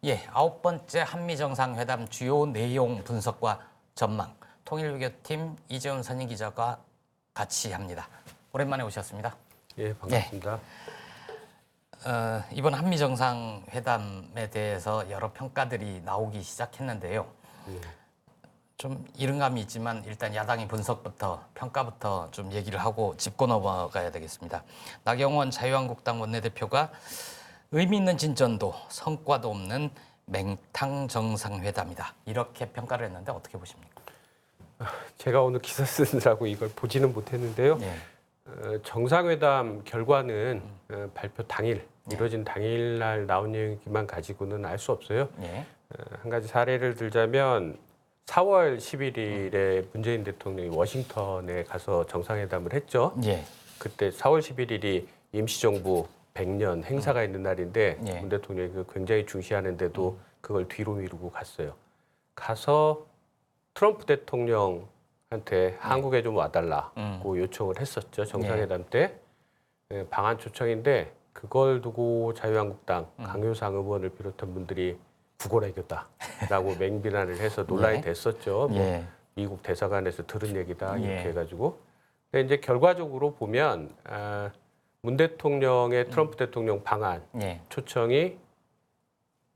예, 9번째 한미정상회담 주요 내용 분석과 전망, 통일외교팀 이재훈 선임기자가 같이 합니다. 오랜만에 오셨습니다. 예, 반갑습니다. 이번 한미정상회담에 대해서 여러 평가들이 나오기 시작했는데요. 좀 이른감이 있지만 일단 야당의 분석부터 평가부터 좀 얘기를 하고 짚고 넘어가야 되겠습니다. 나경원 자유한국당 원내대표가 의미 있는 진전도 성과도 없는 맹탕 정상회담이다. 이렇게 평가를 했는데 어떻게 보십니까? 제가 오늘 기사 쓰느라고 이걸 보지는 못했는데요. 예. 정상회담 결과는 발표 당일, 이뤄진 당일날 나온 얘기만 가지고는 알 수 없어요. 예. 한 가지 사례를 들자면 4월 11일에 문재인 대통령이 워싱턴에 가서 정상회담을 했죠. 예. 그때 4월 11일이 임시정부 100년 행사가 있는 날인데 예. 문 대통령이 굉장히 중시하는데도 그걸 뒤로 미루고 갔어요. 가서 트럼프 대통령한테 한국에 좀 와달라고 요청을 했었죠. 정상회담 때 방한 초청인데 그걸 두고 자유한국당 강효상 의원을 비롯한 분들이 국어래교다라고 맹비난을 해서 논란이 됐었죠. 뭐 미국 대사관에서 들은 얘기다 이렇게 해가지고. 근데 이제 결과적으로 보면 문 대통령의 트럼프 대통령 방한 초청이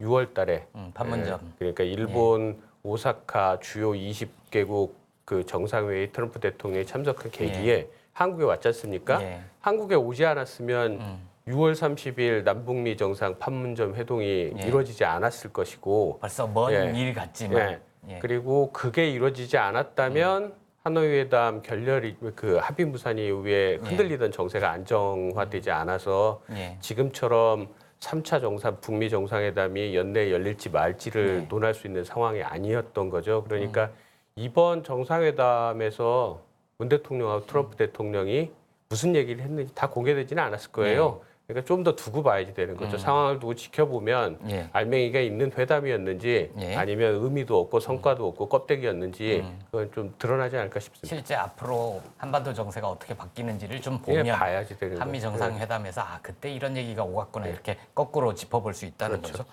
6월달에 판문점 그러니까 일본 오사카 주요 20개국 그 정상회의 트럼프 대통령이 참석한 계기에 한국에 왔지 않습니까? 한국에 오지 않았으면 6월 30일 남북미 정상 판문점 회동이 이루어지지 않았을 것이고 벌써 먼 일 같지만 그리고 그게 이루어지지 않았다면 하노이 회담 결렬이 그 합의 무산 이후에 흔들리던 정세가 안정화되지 않아서 지금처럼 3차 정상 북미 정상회담이 연내에 열릴지 말지를 논할 수 있는 상황이 아니었던 거죠. 그러니까 이번 정상회담에서 문 대통령하고 트럼프 대통령이 무슨 얘기를 했는지 다 공개되지는 않았을 거예요. 그러니까 좀 더 두고 봐야지 되는 거죠. 상황을 두고 지켜보면 알맹이가 있는 회담이었는지 아니면 의미도 없고 성과도 없고 껍데기였는지 그건 좀 드러나지 않을까 싶습니다. 실제 앞으로 한반도 정세가 어떻게 바뀌는지를 좀 보면 봐야지 되는 한미 정상회담에서 아 그때 이런 얘기가 오갔구나 이렇게 거꾸로 짚어볼 수 있다는 거죠.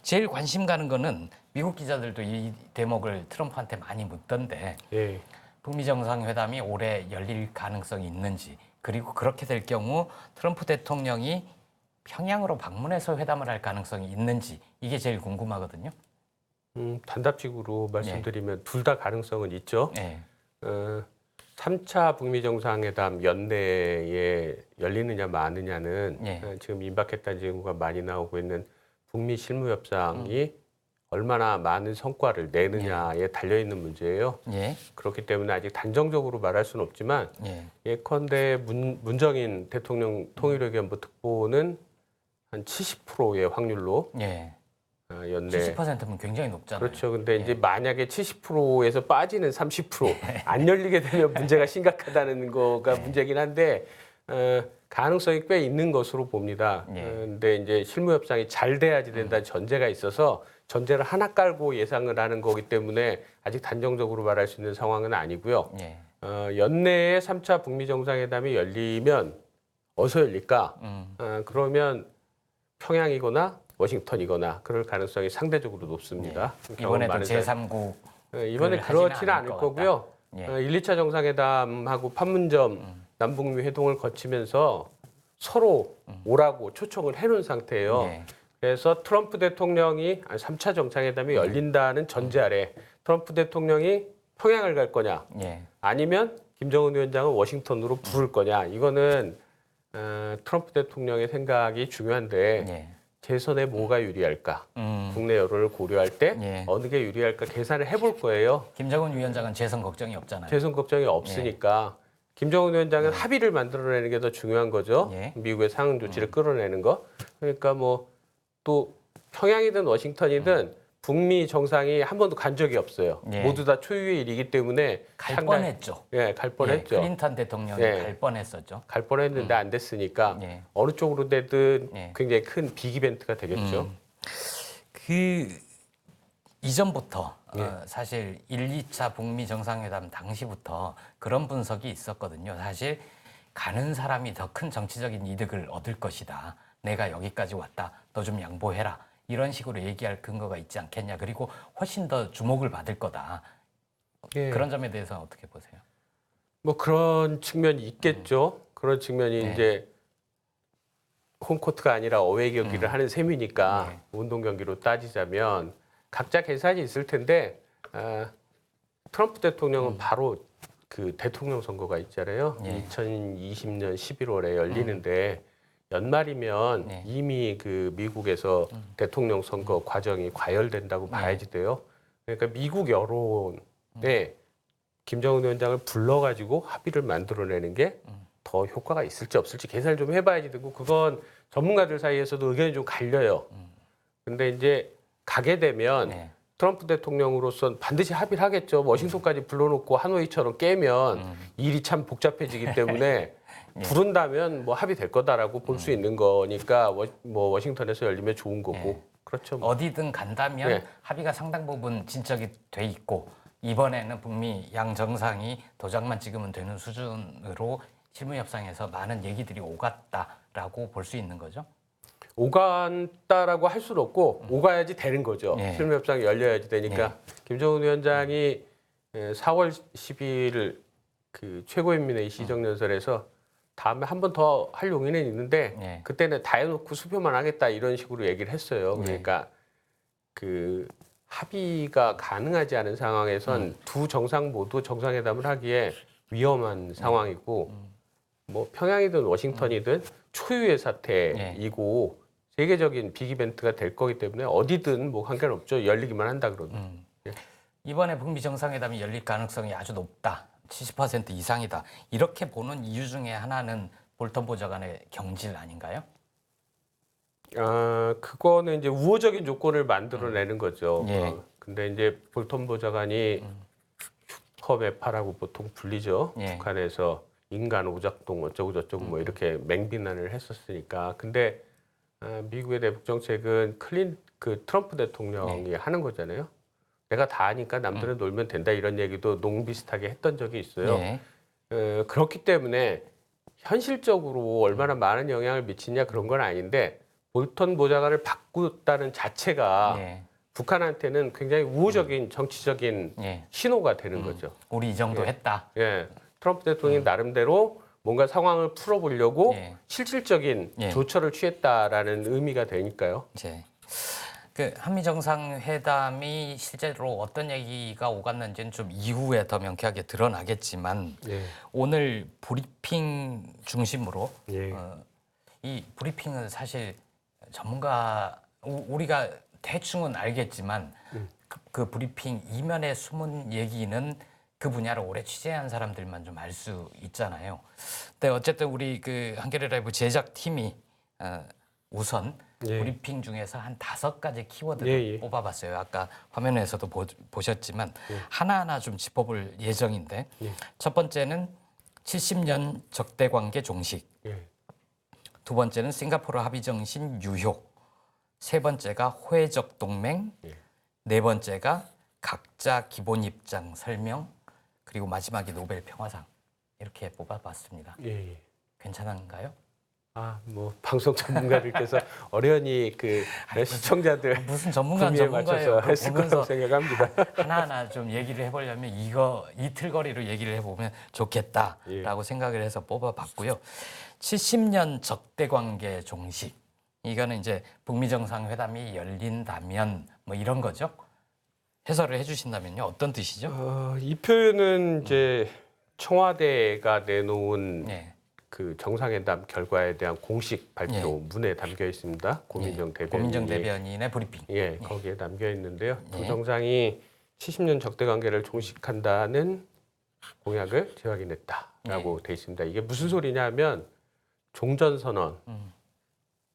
제일 관심 가는 거는 미국 기자들도 이 대목을 트럼프한테 많이 묻던데 북미 정상회담이 올해 열릴 가능성이 있는지 그리고 그렇게 될 경우 트럼프 대통령이 평양으로 방문해서 회담을 할 가능성이 있는지 이게 제일 궁금하거든요. 단답식으로 말씀드리면 둘 다 가능성은 있죠. 3차 북미 정상회담 연내에 열리느냐 마느냐는 지금 임박했다는 징후가 많이 나오고 있는 북미 실무협상이 얼마나 많은 성과를 내느냐에 달려있는 문제예요. 그렇기 때문에 아직 단정적으로 말할 수는 없지만 예컨대 문정인 대통령 통일외교안보 특보는 한 70%의 확률로 연내 70%면 굉장히 높잖아요. 그렇죠. 근데 이제 만약에 70%에서 빠지는 30%안 열리게 되면 문제가 심각하다는 거가 문제긴 한데 가능성이 꽤 있는 것으로 봅니다. 근데 이제 실무협상이 잘 돼야지 된다는 전제가 있어서 전제를 하나 깔고 예상을 하는 거기 때문에 아직 단정적으로 말할 수 있는 상황은 아니고요. 연내에 3차 북미 정상회담이 열리면 어디서 열릴까? 그러면 평양이거나 워싱턴이거나 그럴 가능성이 상대적으로 높습니다. 이번에도 제3국 이번에 그렇지는 않을 거고요. 1, 2차 정상회담하고 판문점 남북미 회동을 거치면서 서로 오라고 초청을 해놓은 상태예요. 그래서 트럼프 대통령이 3차 정상회담이 열린다는 전제 아래 트럼프 대통령이 평양을 갈 거냐 아니면 김정은 위원장은 워싱턴으로 부를 거냐 이거는 트럼프 대통령의 생각이 중요한데 재선에 뭐가 유리할까 국내 여론을 고려할 때 어느 게 유리할까 계산을 해볼 거예요. 김정은 위원장은 재선 걱정이 없잖아요. 재선 걱정이 없으니까 김정은 위원장은 합의를 만들어내는 게 더 중요한 거죠. 미국의 상응 조치를 끌어내는 거. 그러니까 뭐 또 평양이든 워싱턴이든 북미 정상이 한 번도 간 적이 없어요. 모두 다 초유의 일이기 때문에 갈 뻔했죠. 갈 뻔했죠. 클린턴 대통령이 갈 뻔했었죠. 갈 뻔했는데 안 됐으니까 어느 쪽으로 되든 굉장히 큰 빅 이벤트가 되겠죠. 그 이전부터 사실 1, 2차 북미 정상회담 당시부터 그런 분석이 있었거든요. 사실 가는 사람이 더 큰 정치적인 이득을 얻을 것이다. 내가 여기까지 왔다. 너 좀 양보해라. 이런 식으로 얘기할 근거가 있지 않겠냐. 그리고 훨씬 더 주목을 받을 거다. 예. 그런 점에 대해서는 어떻게 보세요? 뭐 그런 측면이 있겠죠. 그런 측면이 네. 이제 홈코트가 아니라 어웨이 경기를 하는 셈이니까 네. 운동 경기로 따지자면 각자 계산이 있을 텐데 트럼프 대통령은 바로 그 대통령 선거가 있잖아요. 네. 2020년 11월에 열리는데 연말이면 네. 이미 그 미국에서 대통령 선거 과정이 과열된다고 봐야지 돼요. 그러니까 미국 여론에 김정은 위원장을 불러가지고 합의를 만들어내는 게 더 효과가 있을지 없을지 계산을 좀 해봐야지 되고 그건 전문가들 사이에서도 의견이 좀 갈려요. 근데 이제 가게 되면 네. 트럼프 대통령으로선 반드시 합의를 하겠죠. 워싱턴까지 불러놓고 하노이처럼 깨면 일이 참 복잡해지기 때문에 부른다면 뭐 합의될 거다라고 볼 수 있는 거니까 뭐 워싱턴에서 열리면 좋은 거고 네. 그렇죠. 뭐. 어디든 간다면 네. 합의가 상당 부분 진척이 돼 있고 이번에는 북미 양 정상이 도장만 찍으면 되는 수준으로 실무 협상에서 많은 얘기들이 오갔다라고 볼 수 있는 거죠. 오간다라고 할 수는 없고 오가야지 되는 거죠. 네. 실무 협상이 열려야지 되니까 김정은 위원장이 4월 12일 그 최고인민회의 시정연설에서 다음에 한 번 더 할 용의는 있는데 네. 그때는 다 해놓고 수표만 하겠다 이런 식으로 얘기를 했어요. 그러니까 그 합의가 가능하지 않은 상황에선 두 정상 모두 정상회담을 하기에 위험한 상황이고 뭐 평양이든 워싱턴이든 초유의 사태이고 세계적인 빅 이벤트가 될 거기 때문에 어디든 뭐 관계는 없죠. 열리기만 한다 그러면. 이번에 북미 정상회담이 열릴 가능성이 아주 높다. 70% 이상이다. 이렇게 보는 이유 중에 하나는 볼턴 보좌관의 경질 아닌가요? 그거는 이제 우호적인 조건을 만들어내는 거죠. 예. 근데 이제 볼턴 보좌관이 슈퍼매파라고 보통 불리죠. 예. 북한에서 인간 오작동 어쩌고 저쩌고 뭐 이렇게 맹비난을 했었으니까. 근데 미국의 내북 정책은 그 트럼프 대통령이 하는 거잖아요. 내가 다 아니까 남들은 놀면 된다 이런 얘기도 농비슷하게 했던 적이 있어요. 예. 그렇기 때문에 현실적으로 얼마나 많은 영향을 미치냐 그런 건 아닌데 볼턴 보좌관을 바꾸었다는 자체가 예. 북한한테는 굉장히 우호적인 정치적인 예. 신호가 되는 거죠. 우리 이 정도 했다. 예. 트럼프 대통령이 나름대로 뭔가 상황을 풀어보려고 예. 실질적인 예. 조처를 취했다라는 의미가 되니까요. 이제 그 한미 정상회담이 실제로 어떤 얘기가 오갔는지는 좀 이후에 더 명쾌하게 드러나겠지만 예. 오늘 브리핑 중심으로 예. 이 브리핑은 사실 전문가 우리가 대충은 알겠지만 그 브리핑 이면에 숨은 얘기는 그 분야를 오래 취재한 사람들만 좀 알 수 있잖아요. 근데 어쨌든 우리 그 한겨레 라이브 제작팀이 우선 예. 브리핑 중에서 한 5가지 키워드를 예. 뽑아봤어요. 아까 화면에서도 보셨지만 하나하나 좀 짚어볼 예정인데 첫 번째는 70년 적대관계 종식, 예. 두 번째는 싱가포르 합의 정신 유효, 세 번째가 호혜적 동맹, 네 번째가 각자 기본 입장 설명, 그리고 마지막이 노벨 평화상 이렇게 뽑아봤습니다. 예. 괜찮은가요? 뭐 방송 전문가들께서 어련히 그 시청자들 무슨 전문가는 구미에 전문가예요. 맞춰서 했을 거라고 보면서 생각합니다. 하나하나 좀 얘기를 해보려면 이 틀거리로 얘기를 해보면 좋겠다라고 생각을 해서 뽑아봤고요. 70년 적대관계 종식, 이거는 이제 북미 정상회담이 열린다면 뭐 이런 거죠. 해설을 해주신다면요, 어떤 뜻이죠? 이 표현은 이제 청와대가 내놓은 네. 그 정상회담 결과에 대한 공식 발표 문에 담겨 있습니다. 고민정 대변인의 브리핑. 예, 거기에 담겨 있는데요. 두 네. 정상이 70년 적대 관계를 종식한다는 공약을 재확인했다라고 돼 있습니다. 이게 무슨 소리냐면 종전선언을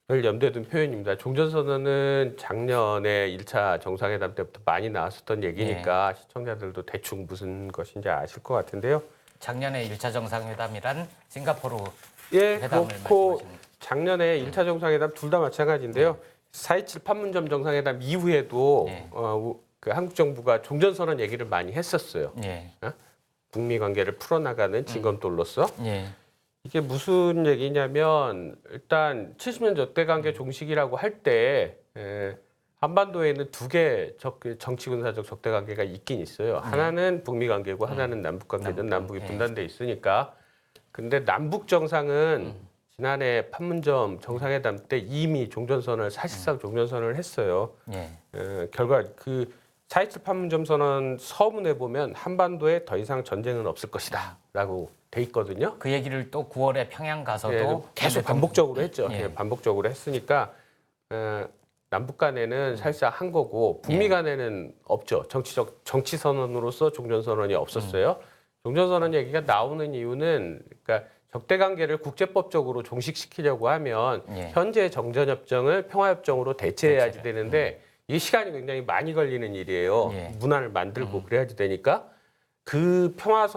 염두에 둔 표현입니다. 종전선언은 작년에 1차 정상회담 때부터 많이 나왔었던 얘기니까 시청자들도 대충 무슨 것인지 아실 것 같은데요. 작년에 1차 정상회담이란 싱가포르 예, 회담을 그렇고 말씀하시는 작년에 1차 정상회담 둘 다 마찬가지인데요. 4.27 판문점 정상회담 이후에도 그 한국 정부가 종전선언 얘기를 많이 했었어요. 북미 관계를 풀어나가는 징검돌로서. 이게 무슨 얘기냐면 일단 70년 적대관계 종식이라고 할 때 한반도에는 두 개 정치 군사적 적대 관계가 있긴 있어요. 하나는 북미 관계고 하나는 남북 관계든 남북이 분단돼 있으니까. 근데 남북 정상은 지난해 판문점 정상회담 때 이미 종전선언을 사실상 종전선언을 했어요. 결과 그 4.27 판문점 선언 서문에 보면 한반도에 더 이상 전쟁은 없을 것이다라고 돼 있거든요. 그 얘기를 또 9월에 평양 가서도 계속 반복적으로 했죠. 반복적으로 했으니까 남북 간에는 사실상 한 거고 북미 간에는 없죠. 정치 선언으로서 종전 선언이 없었어요. 종전 선언 얘기가 나오는 이유는 그러니까 적대 관계를 국제법적으로 종식시키려고 하면 현재 정전 협정을 평화 협정으로 대체해야지 되는데 이 시간이 굉장히 많이 걸리는 일이에요. 문안을 만들고 그래야지 되니까 그 평화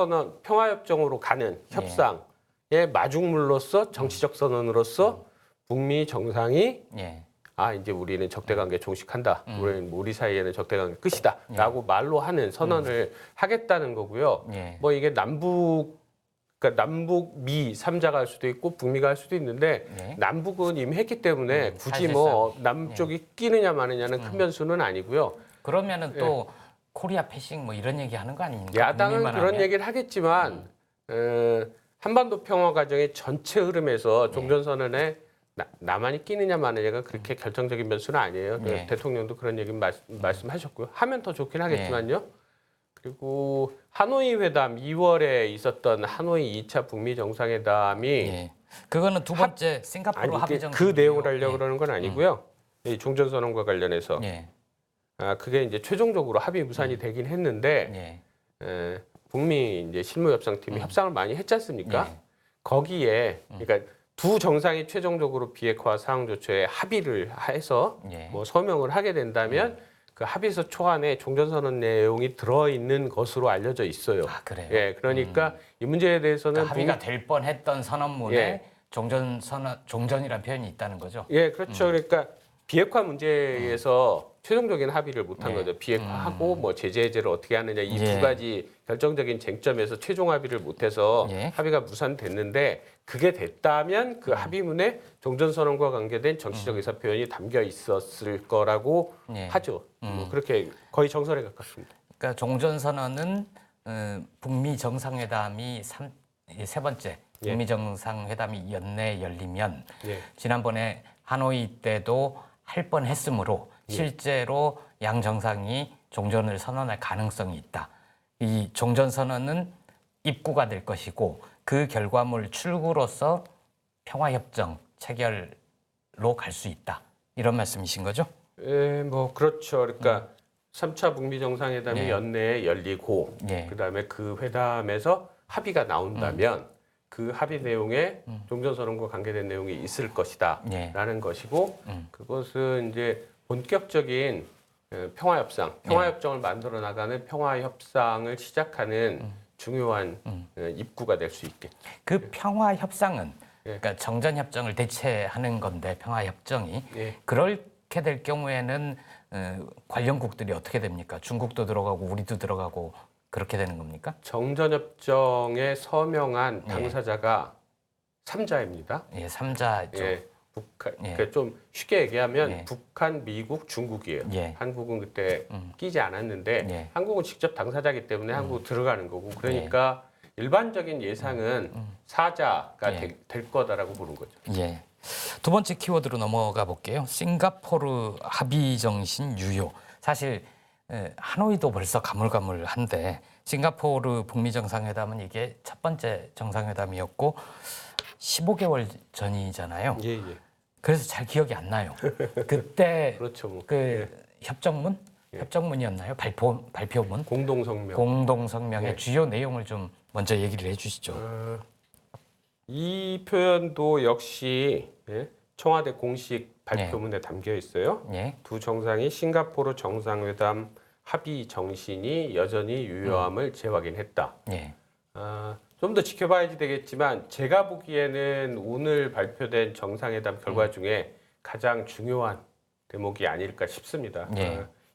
협정으로 가는 협상의 마중물로서 정치적 선언으로서 북미 정상이 이제 우리는 적대관계 종식한다. 우리 사이에는 적대관계 끝이다라고 말로 하는 선언을 하겠다는 거고요. 뭐 이게 그러니까 남북미 3자가 할 수도 있고 북미가 할 수도 있는데 남북은 이미 했기 때문에 굳이 뭐 남쪽이 끼느냐 마느냐는 큰 변수는 아니고요. 그러면은 또 코리아 패싱 뭐 이런 얘기 하는 거 아닙니까? 야당은 그런 얘기를 하겠지만 한반도 평화 과정의 전체 흐름에서 종전선언에 나만이 끼느냐 마느냐가 그렇게 결정적인 변수는 아니에요. 대통령도 그런 얘기 말씀하셨고요. 하면 더 좋긴 하겠지만요. 그리고 하노이 회담 2월에 있었던 하노이 2차 북미 정상회담이 그거는 두 번째 싱가포르 합의 정신 그 내용을 하려고 그러는 건 아니고요. 이 종전선언과 관련해서 그게 이제 최종적으로 합의 무산이 되긴 했는데 북미 이제 실무협상팀이 협상을 많이 했지 않습니까? 거기에 그러니까 두 정상이 최종적으로 비핵화 상황조처에 합의를 해서 뭐 서명을 하게 된다면 그 합의서 초안에 종전선언 내용이 들어있는 것으로 알려져 있어요. 아, 그래요? 그러니까 이 문제에 대해서는 그러니까 합의가 될 뻔했던 선언문에 종전이라는 표현이 있다는 거죠. 그렇죠. 그러니까 비핵화 문제에서 최종적인 합의를 못한 거죠. 비핵화하고 뭐 제재 해제를 어떻게 하느냐 이 두 가지 결정적인 쟁점에서 최종 합의를 못해서 합의가 무산됐는데 그게 됐다면 그 합의문에 종전선언과 관계된 정치적 의사 표현이 담겨 있었을 거라고 하죠. 뭐 그렇게 거의 정설에 가깝습니다. 그러니까 종전선언은 북미 정상회담이 세 번째 북미 정상회담이 연내에 열리면 지난번에 하노이 때도 할 뻔했으므로 실제로 양 정상이 종전을 선언할 가능성이 있다. 이 종전선언은 입구가 될 것이고 그 결과물 출구로서 평화협정 체결로 갈 수 있다. 이런 말씀이신 거죠? 뭐 그렇죠. 그러니까 3차 북미 정상회담이 연내에 열리고 그다음에 그 회담에서 합의가 나온다면 그 합의 내용에 종전선언과 관계된 내용이 있을 것이다라는 것이고 그것은 이제 본격적인 평화협정을 만들어 나가는 평화협상을 시작하는 중요한 입구가 될 수 있겠죠. 그 평화협상은 그러니까 정전협정을 대체하는 건데 평화협정이 그렇게 될 경우에는 관련국들이 어떻게 됩니까? 중국도 들어가고 우리도 들어가고 그렇게 되는 겁니까? 정전협정에 서명한 당사자가 3자입니다. 3자죠. 북한, 그러니까 좀 쉽게 얘기하면 북한, 미국, 중국이에요. 한국은 그때 끼지 않았는데 한국은 직접 당사자이기 때문에 한국 들어가는 거고 그러니까 일반적인 예상은 4자가 될 거다라고 보는 거죠. 두 번째 키워드로 넘어가 볼게요. 싱가포르 합의 정신 유효. 사실 하노이도 벌써 가물가물한데 싱가포르 북미 정상회담은 이게 첫 번째 정상회담이었고 15개월 전이잖아요. 그래서 잘 기억이 안 나요. 그때 그렇죠, 뭐. 그 협정문이었나요? 발표문? 공동성명의 주요 내용을 좀 먼저 얘기를 해주시죠. 이 표현도 역시 청와대 공식 발표문에 담겨 있어요. 두 정상이 싱가포르 정상회담 합의 정신이 여전히 유효함을 재확인했다. 좀 더 지켜봐야지 되겠지만 제가 보기에는 오늘 발표된 정상회담 결과 중에 가장 중요한 대목이 아닐까 싶습니다.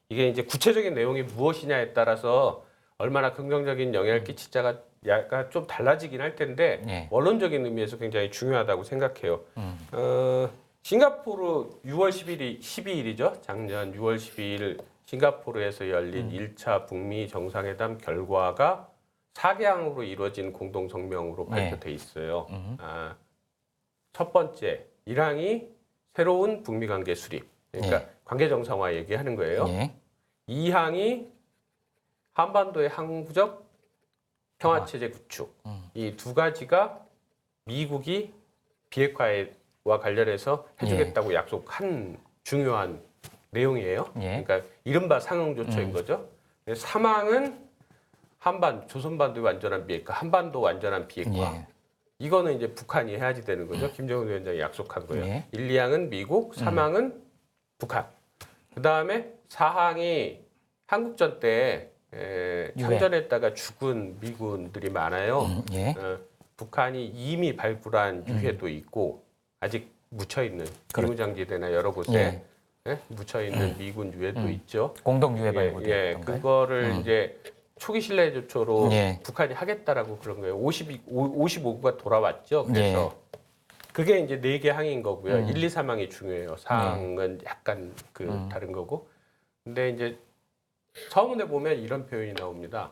이게 이제 구체적인 내용이 무엇이냐에 따라서 얼마나 긍정적인 영향을 끼칠지가 약간 좀 달라지긴 할 텐데 원론적인 의미에서 굉장히 중요하다고 생각해요. 싱가포르 6월 12일이죠. 작년 6월 12일 싱가포르에서 열린 1차 북미 정상회담 결과가 4개항으로 이루어진 공동 성명으로 발표돼 있어요. 첫 번째, 1항이 새로운 북미 관계 수립. 그러니까 관계 정상화 얘기하는 거예요. 2항이 한반도의 항구적 평화 체제 구축. 이 두 가지가 미국이 비핵화와 관련해서 해주겠다고 약속한 중요한 내용이에요. 그러니까 이른바 상응 조처인 거죠. 3항은 조선반도의 완전한 비핵화, 한반도 완전한 비핵화. 이거는 이제 북한이 해야지 되는 거죠. 김정은 위원장이 약속한 거예요. 1, 2항은 미국, 3항은 북한. 그 다음에 4항이 한국전 때 참전했다가 죽은 미군들이 많아요. 북한이 이미 발굴한 유해도 있고 아직 묻혀있는 비무장지대나 여러 곳에 묻혀있는 미군 유해도 있죠. 공동 유해 발굴. 그거를 이제 초기 신뢰 조처로 북한이 하겠다라고 그런 거예요. 55구가 돌아왔죠. 그래서 그게 이제 4개 항인 거고요. 1, 2, 3항이 중요해요. 4항은 약간 다른 거고. 근데 이제 서문에 보면 이런 표현이 나옵니다.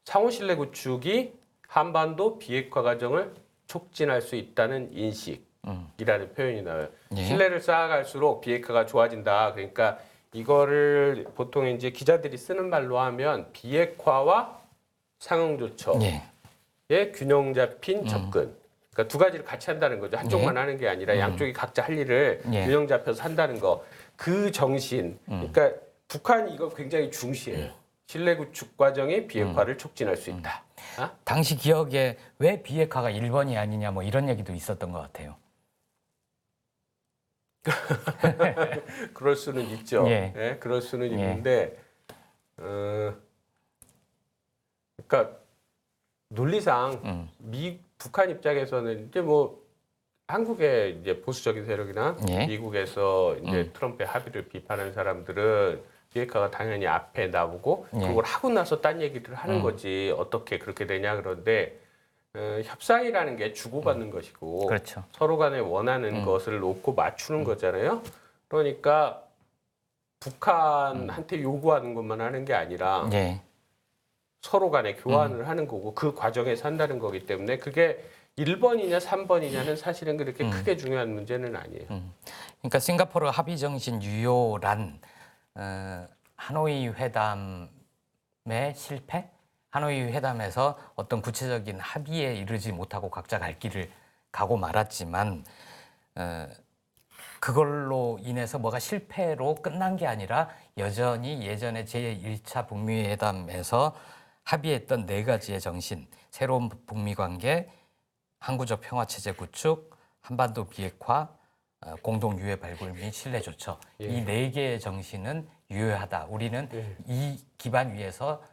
상호 신뢰 구축이 한반도 비핵화 과정을 촉진할 수 있다는 인식이라는 표현이 나와요. 신뢰를 쌓아갈수록 비핵화가 좋아진다. 그러니까 이거를 보통 이제 기자들이 쓰는 말로 하면 비핵화와 상응 조처의 균형 잡힌 접근. 그러니까 두 가지를 같이 한다는 거죠. 한쪽만 하는 게 아니라 양쪽이 각자 할 일을 균형 잡혀서 한다는 거. 그 정신. 그러니까 북한이 이거 굉장히 중시해요. 신뢰 구축 과정이 비핵화를 촉진할 수 있다. 당시 기억에 왜 비핵화가 1번이 아니냐 뭐 이런 얘기도 있었던 것 같아요. 그럴 수는 있죠. 그럴 수는 있는데, 그러니까 논리상 북한 입장에서는 이제 뭐 한국의 이제 보수적인 세력이나 미국에서 이제 트럼프의 합의를 비판하는 사람들은 비핵화가 당연히 앞에 나오고 그걸 하고 나서 딴 얘기를 하는 거지 어떻게 그렇게 되냐. 그런데 협상이라는 게 주고받는 것이고 그렇죠. 서로 간에 원하는 것을 놓고 맞추는 거잖아요. 그러니까 북한한테 요구하는 것만 하는 게 아니라 서로 간에 교환을 하는 거고 그 과정에서 한다는 거기 때문에 그게 1번이냐 3번이냐는 사실은 그렇게 크게 중요한 문제는 아니에요. 그러니까 싱가포르 합의 정신 유효란 하노이 회담의 실패? 하노이 회담에서 어떤 구체적인 합의에 이르지 못하고 각자 갈 길을 가고 말았지만 그걸로 인해서 뭐가 실패로 끝난 게 아니라 여전히 예전에 제1차 북미 회담에서 합의했던 4가지의 정신, 새로운 북미 관계, 항구적 평화 체제 구축, 한반도 비핵화, 공동 유해 발굴 및 신뢰 조처. 이 4개의 정신은 유효하다. 우리는 이 기반 위에서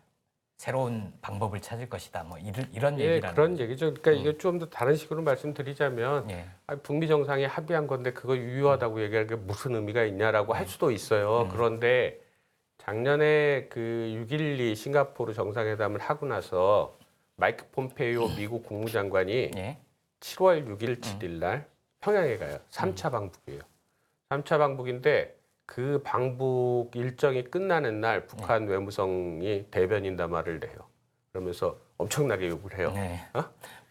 새로운 방법을 찾을 것이다. 뭐 이런 얘기라는 그런 거죠. 얘기죠. 그러니까 이게 좀 더 다른 식으로 말씀드리자면 북미 정상이 합의한 건데 그거 유효하다고 얘기하는 게 무슨 의미가 있냐라고 할 수도 있어요. 그런데 작년에 그 6.12 싱가포르 정상회담을 하고 나서 마이크 폼페이오 미국 국무장관이 7월 6일, 7일 날 평양에 가요. 3차 방북이에요. 3차 방북인데 그 방북 일정이 끝나는 날 북한 외무성이 대변인 담화를 내요. 그러면서 엄청나게 욕을 해요.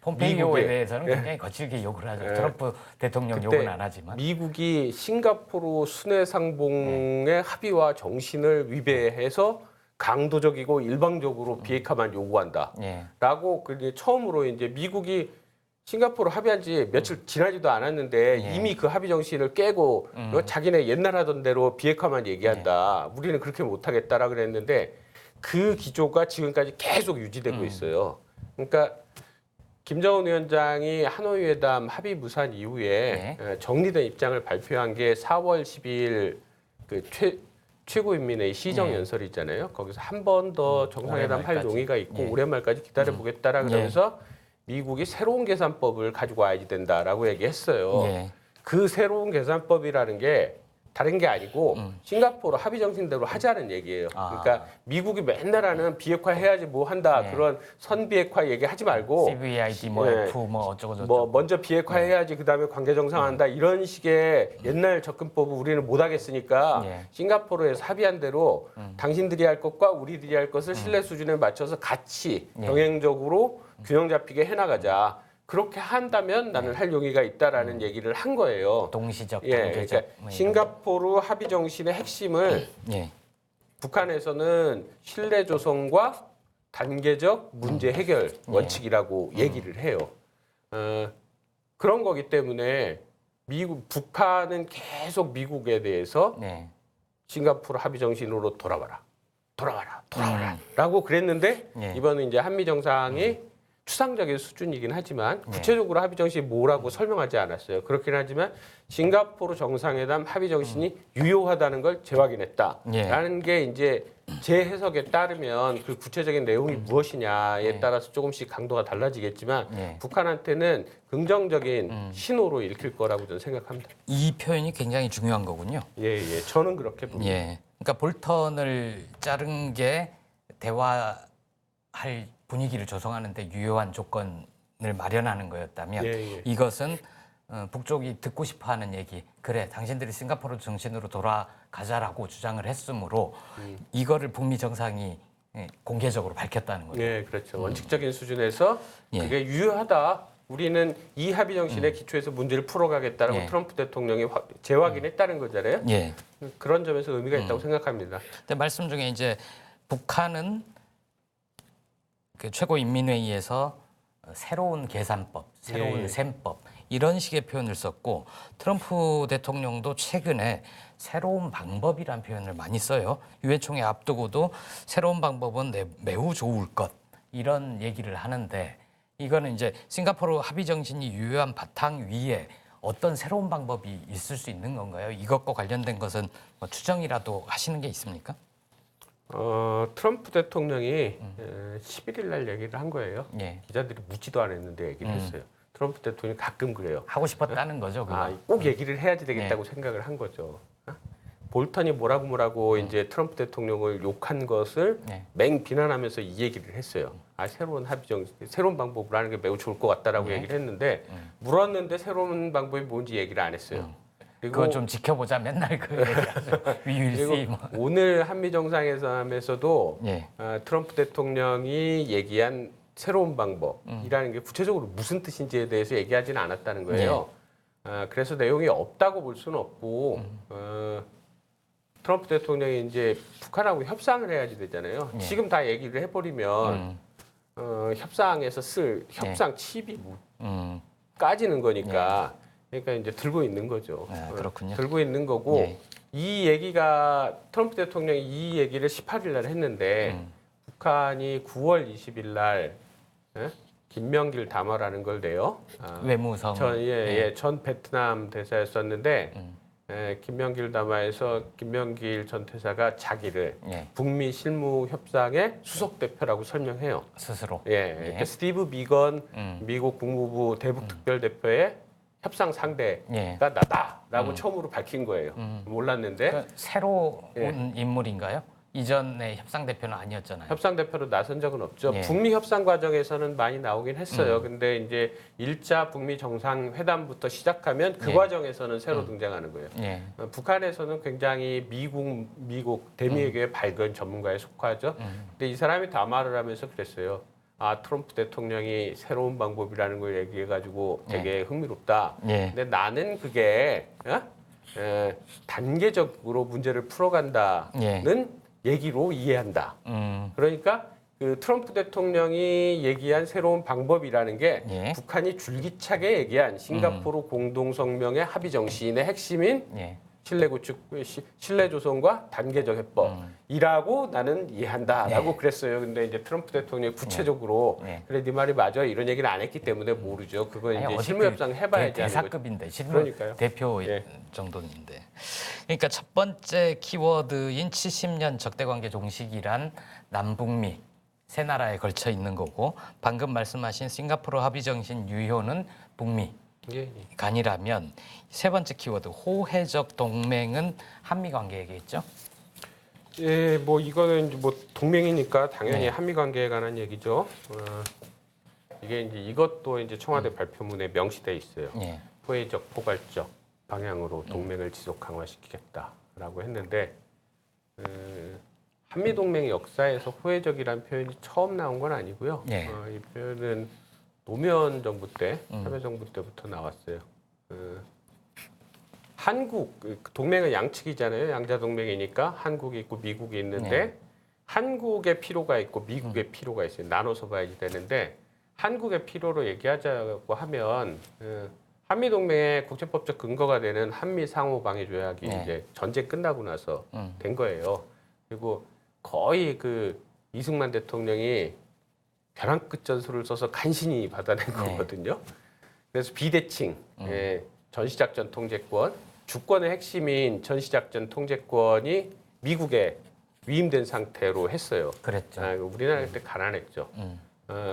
폼페이오에 대해서는 굉장히 거칠게 욕을 하죠. 트럼프 대통령 욕은 안 하지만. 미국이 싱가포르 순회상봉의 합의와 정신을 위배해서 강도적이고 일방적으로 비핵화만 요구한다라고 그 처음으로 이제 미국이 싱가포르 합의한 지 며칠 지나지도 않았는데 이미 그 합의 정신을 깨고 자기네 옛날 하던 대로 비핵화만 얘기한다. 우리는 그렇게 못하겠다라 그랬는데 그 기조가 지금까지 계속 유지되고 있어요. 그러니까 김정은 위원장이 하노이 회담 합의 무산 이후에 정리된 입장을 발표한 게 4월 12일 그 최고인민회의 시정연설이 있잖아요. 거기서 한 번 더 정상회담 할 용의가 있고 올해 말까지 기다려보겠다라 그러면서 미국이 새로운 계산법을 가지고 와야지 된다라고 얘기했어요. 그 새로운 계산법이라는 게 다른 게 아니고 싱가포르 합의 정신대로 하자는 얘기예요. 그러니까 미국이 맨날 하는 비핵화 해야지 뭐 한다 네. 그런 선비핵화 얘기하지 말고 CVID 뭐 예. F 뭐 어쩌고 저쩌고. 뭐 먼저 비핵화 해야지 그다음에 관계 정상한다 이런 식의 옛날 접근법을 우리는 못 하겠으니까 예. 싱가포르에서 합의한 대로 당신들이 할 것과 우리들이 할 것을 신뢰 수준에 맞춰서 같이 예. 병행적으로 균형 잡히게 해나가자. 그렇게 한다면 나는 할 용의가 있다라는 얘기를 한 거예요. 동시적, 예, 단계적. 그러니까 뭐 이런 싱가포르 합의 정신의 핵심을 거. 예. 북한에서는 신뢰 조성과 단계적 문제 해결 원칙이라고 얘기를 해요. 그런 거기 때문에 북한은 계속 미국에 대해서 네. 싱가포르 합의 정신으로 돌아와라, 라고 그랬는데 예. 이번은 이제 한미 정상이 추상적인 수준이긴 하지만 구체적으로 합의 정신이 뭐라고 설명하지 않았어요. 그렇긴 하지만 싱가포르 정상회담 합의 정신이 유효하다는 걸 재확인했다라는 게 이제 제 해석에 따르면 그 구체적인 내용이 무엇이냐에 따라서 조금씩 강도가 달라지겠지만 북한한테는 긍정적인 신호로 읽힐 거라고 저는 생각합니다. 이 표현이 굉장히 중요한 거군요. 예, 저는 그렇게 봅니다. 예. 그러니까 볼턴을 자른 게 대화할 분위기를 조성하는데 유효한 조건을 마련하는 거였다면 이것은 북쪽이 듣고 싶어하는 얘기, 그래 당신들이 싱가포르 정신으로 돌아가자라고 주장을 했으므로 이거를 북미 정상이 공개적으로 밝혔다는 거죠. 네, 그렇죠. 원칙적인 수준에서 그게 유효하다. 우리는 이 합의 정신에 기초해서 문제를 풀어가겠다라고 트럼프 대통령이 재확인했다는 거잖아요. 예. 그런 점에서 의미가 있다고 생각합니다. 근데 말씀 중에 이제 북한은 그 최고인민회의에서 새로운 계산법, 새로운 셈법 이런 식의 표현을 썼고 트럼프 대통령도 최근에 새로운 방법이란 표현을 많이 써요. 유엔 총회 앞두고도 새로운 방법은 매우 좋을 것 이런 얘기를 하는데 이거는 이제 싱가포르 합의 정신이 유효한 바탕 위에 어떤 새로운 방법이 있을 수 있는 건가요? 이것과 관련된 것은 뭐 추정이라도 하시는 게 있습니까? 트럼프 대통령이 11일 날 얘기를 한 거예요. 예. 기자들이 묻지도 않았는데 얘기를 했어요. 트럼프 대통령이 가끔 그래요. 하고 싶었다는 거죠. 그거. 꼭 얘기를 해야지 되겠다고 생각을 한 거죠. 볼턴이 뭐라고 이제 트럼프 대통령을 욕한 것을 맹 비난하면서 이 얘기를 했어요. 새로운 합의 정신, 새로운 방법을 하는 게 매우 좋을 것 같다라고 얘기를 했는데 물었는데 새로운 방법이 뭔지 얘기를 안 했어요. 그거 좀 지켜보자 맨날 그 얘기하죠. 그리고 오늘 한미 정상회담에서도 트럼프 대통령이 얘기한 새로운 방법이라는 게 구체적으로 무슨 뜻인지에 대해서 얘기하지는 않았다는 거예요. 그래서 내용이 없다고 볼 수는 없고 트럼프 대통령이 이제 북한하고 협상을 해야지 되잖아요. 지금 다 얘기를 해버리면 협상에서 쓸 협상 칩이 까지는 거니까. 그러니까 이제 들고 있는 거죠. 그렇군요. 들고 있는 거고 이 얘기가 트럼프 대통령이 이 얘기를 18일 날 했는데 북한이 9월 20일 날 김명길 담화라는 걸 내요. 외무성. 전 베트남 대사였었는데 김명길 담화에서 김명길 전 대사가 자기를 북미 실무 협상의 수석 대표라고 설명해요. 스스로. 그러니까 스티브 비건 미국 국무부 대북 특별 대표의 협상 상대가 나다라고 처음으로 밝힌 거예요. 몰랐는데 그러니까 새로운 인물인가요? 이전에 협상 대표는 아니었잖아요. 협상 대표로 나선 적은 없죠. 북미 협상 과정에서는 많이 나오긴 했어요. 근데 이제 1차 북미 정상회담부터 시작하면 그 과정에서는 새로 등장하는 거예요. 북한에서는 굉장히 미국 대미외교의 밝은 전문가에 속하죠. 근데 이 사람이 담화를 하면서 그랬어요. 트럼프 대통령이 새로운 방법이라는 걸 얘기해가지고 되게 흥미롭다. 근데 나는 그게 단계적으로 문제를 풀어간다는 얘기로 이해한다. 그러니까 그 트럼프 대통령이 얘기한 새로운 방법이라는 게 북한이 줄기차게 얘기한 싱가포르 공동성명의 합의 정신의 핵심인 신뢰 구축, 신뢰 조성과 단계적 해법이라고 나는 이해한다라고 그랬어요. 근데 이제 트럼프 대통령이 구체적으로 그래 네 말이 맞아 이런 얘기를 안 했기 때문에 모르죠. 그건 이제 실무 협상 해봐야지. 대사급인데 실무 대표 정도인데. 그러니까 첫 번째 키워드인 70년 적대관계 종식이란 남북미 세 나라에 걸쳐 있는 거고 방금 말씀하신 싱가포르 합의 정신 유효는 북미 예, 예. 간이라면 세 번째 키워드 호혜적 동맹은 한미 관계이겠죠? 예, 뭐 이거는 이제 뭐 동맹이니까 당연히 네. 한미 관계에 관한 얘기죠. 이게 이제 이것도 이제 청와대 발표문에 명시돼 있어요. 예. 호혜적, 포괄적 방향으로 동맹을 지속 강화시키겠다라고 했는데 한미 동맹 역사에서 호혜적이라는 표현이 처음 나온 건 아니고요. 예. 이 표현은 노무현 정부 때, 참여정부 때부터 나왔어요. 한국 동맹은 양측이잖아요. 양자 동맹이니까 한국이 있고 미국이 있는데 네. 한국의 필요가 있고 미국의 필요가 있어요. 나눠서 봐야지 되는데 한국의 필요로 얘기하자고 하면 한미 동맹의 국제법적 근거가 되는 한미 상호 방위 조약이 네. 이제 전쟁 끝나고 나서 된 거예요. 그리고 거의 그 이승만 대통령이 벼랑 끝 전술을 써서 간신히 받아낸 거거든요. 그래서 비대칭, 전시작전 통제권, 주권의 핵심인 전시작전 통제권이 미국에 위임된 상태로 했어요. 그랬죠. 우리나라 그때 가난했죠.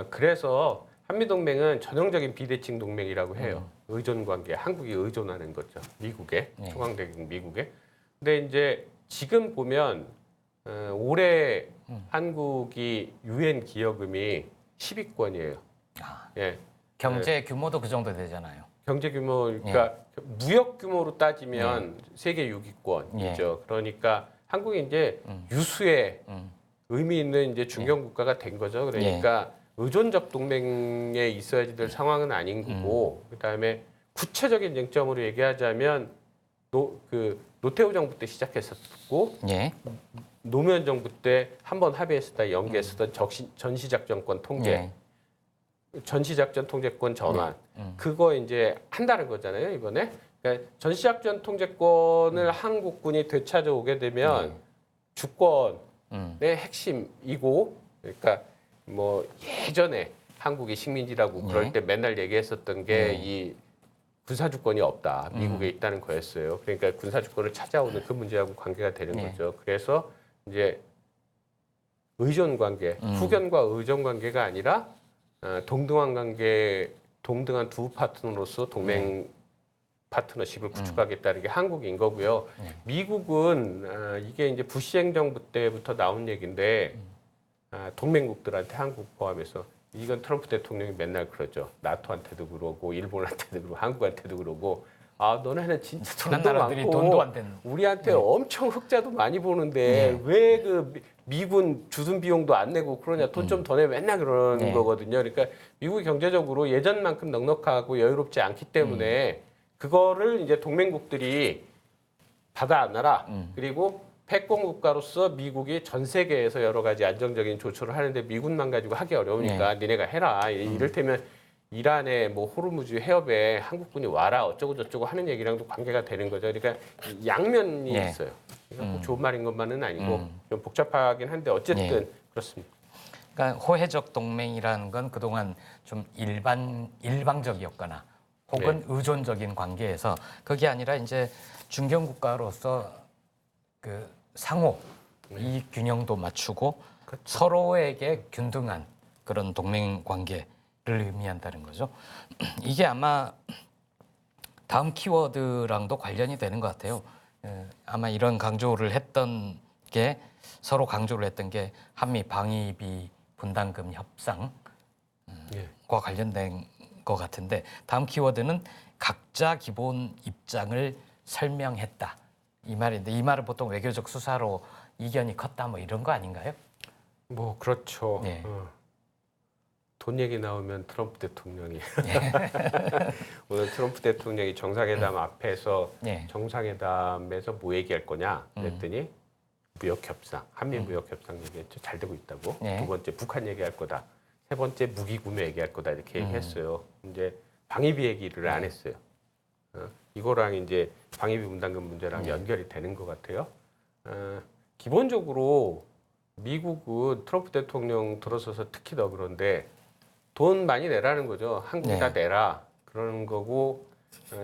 그래서 한미동맹은 전형적인 비대칭 동맹이라고 해요. 의존 관계, 한국이 의존하는 거죠. 미국에, 네. 초강대국 미국에. 근데 이제 지금 보면 올해 한국이 유엔 기여금이 10위권이에요. 아, 예. 경제 규모도 그 정도 되잖아요. 경제 규모, 그러니까 무역 규모로 따지면 세계 6위권이죠. 예. 그러니까 한국이 이제 유수의 의미 있는 이제 중견 국가가 된 거죠. 그러니까 의존적 동맹에 있어야지 될 상황은 아닌 거고, 그다음에 구체적인 쟁점으로 얘기하자면 노태우 정부 때 시작했었고, 예. 노무현 정부 때 한 번 합의했었다 연계했었던 전시작전권 통제. 예. 전시작전 통제권 전환 그거 이제 한다는 거잖아요 이번에. 그러니까 전시작전 통제권을 한국군이 되찾아오게 되면 주권의 핵심이고, 그러니까 뭐 예전에 한국이 식민지라고 그럴 때 맨날 얘기했었던 게 이 군사주권이 없다, 미국에 있다는 거였어요. 그러니까 군사주권을 찾아오는 그 문제하고 관계가 되는 거죠. 그래서 이제 의존 관계, 후견과 의존 관계가 아니라 동등한 관계, 동등한 두 파트너로서 동맹 파트너십을 구축하겠다는 게 한국인 거고요. 미국은 이게 이제 부시 행정부 때부터 나온 얘기인데 동맹국들한테 한국 포함해서 이건 트럼프 대통령이 맨날 그러죠. 나토한테도 그러고 일본한테도 그러고 한국한테도 그러고 너네는 진짜 친한 돈도 나라들이 많고 돈도 안 되는. 우리한테 엄청 흑자도 많이 보는데 왜 그 미군 주둔 비용도 안 내고 그러냐, 돈 좀 더 내, 맨날 그러는 거거든요. 그러니까 미국이 경제적으로 예전만큼 넉넉하고 여유롭지 않기 때문에 그거를 이제 동맹국들이 받아 안아라. 그리고 패권 국가로서 미국이 전 세계에서 여러 가지 안정적인 조처를 하는데 미군만 가지고 하기 어려우니까 니네가 해라. 이를테면 이란의 뭐 호르무즈 해협에 한국군이 와라 어쩌고 저쩌고 하는 얘기랑도 관계가 되는 거죠. 그러니까 양면이 있어요. 그러니까 꼭 좋은 말인 것만은 아니고 좀 복잡하긴 한데 어쨌든 그렇습니다. 그러니까 호혜적 동맹이라는 건 그동안 좀 일방적이었거나 혹은 의존적인 관계에서 그게 아니라 이제 중견 국가로서 그 상호 이 균형도 맞추고 서로에게 균등한 그런 동맹 관계를 의미한다는 거죠. 이게 아마 다음 키워드랑도 관련이 되는 것 같아요. 아마 이런 강조를 했던 게 서로 강조를 했던 게 한미 방위비 분담금 협상과 관련된 것 같은데 다음 키워드는 각자 기본 입장을 설명했다. 이 말인데 이 말은 보통 외교적 수사로 이견이 컸다 뭐 이런 거 아닌가요? 뭐 그렇죠. 네. 돈 얘기 나오면 트럼프 대통령이 오늘 트럼프 대통령이 정상회담 앞에서 정상회담에서 뭐 얘기할 거냐 그랬더니 무역협상, 한미 무역협상 얘기했죠. 잘 되고 있다고. 두 번째 북한 얘기할 거다. 세 번째 무기 구매 얘기할 거다 이렇게 얘기했어요. 이제 방위비 얘기를 안 했어요. 이거랑 이제 방위비 분담금 문제랑 연결이 되는 것 같아요. 기본적으로 미국은 트럼프 대통령 들어서서 특히 더 그런데 돈 많이 내라는 거죠. 한국이 다 내라 그러는 거고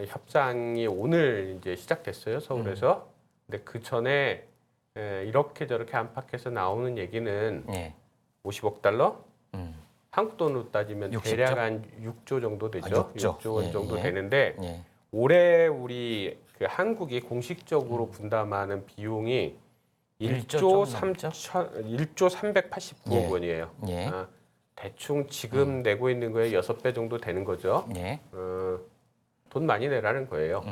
협상이 오늘 이제 시작됐어요 서울에서. 근데 그 전에 이렇게 저렇게 안팎에서 나오는 얘기는 50억 달러 한국 돈으로 따지면 60조? 대략 한 6조 정도 되죠. 6조 원 예, 정도 예. 되는데 예. 올해 우리 그 한국이 공식적으로 분담하는 비용이 1조 389억 예. 원이에요. 예. 대충 지금 내고 있는 거에 6배 정도 되는 거죠. 예. 돈 많이 내라는 거예요.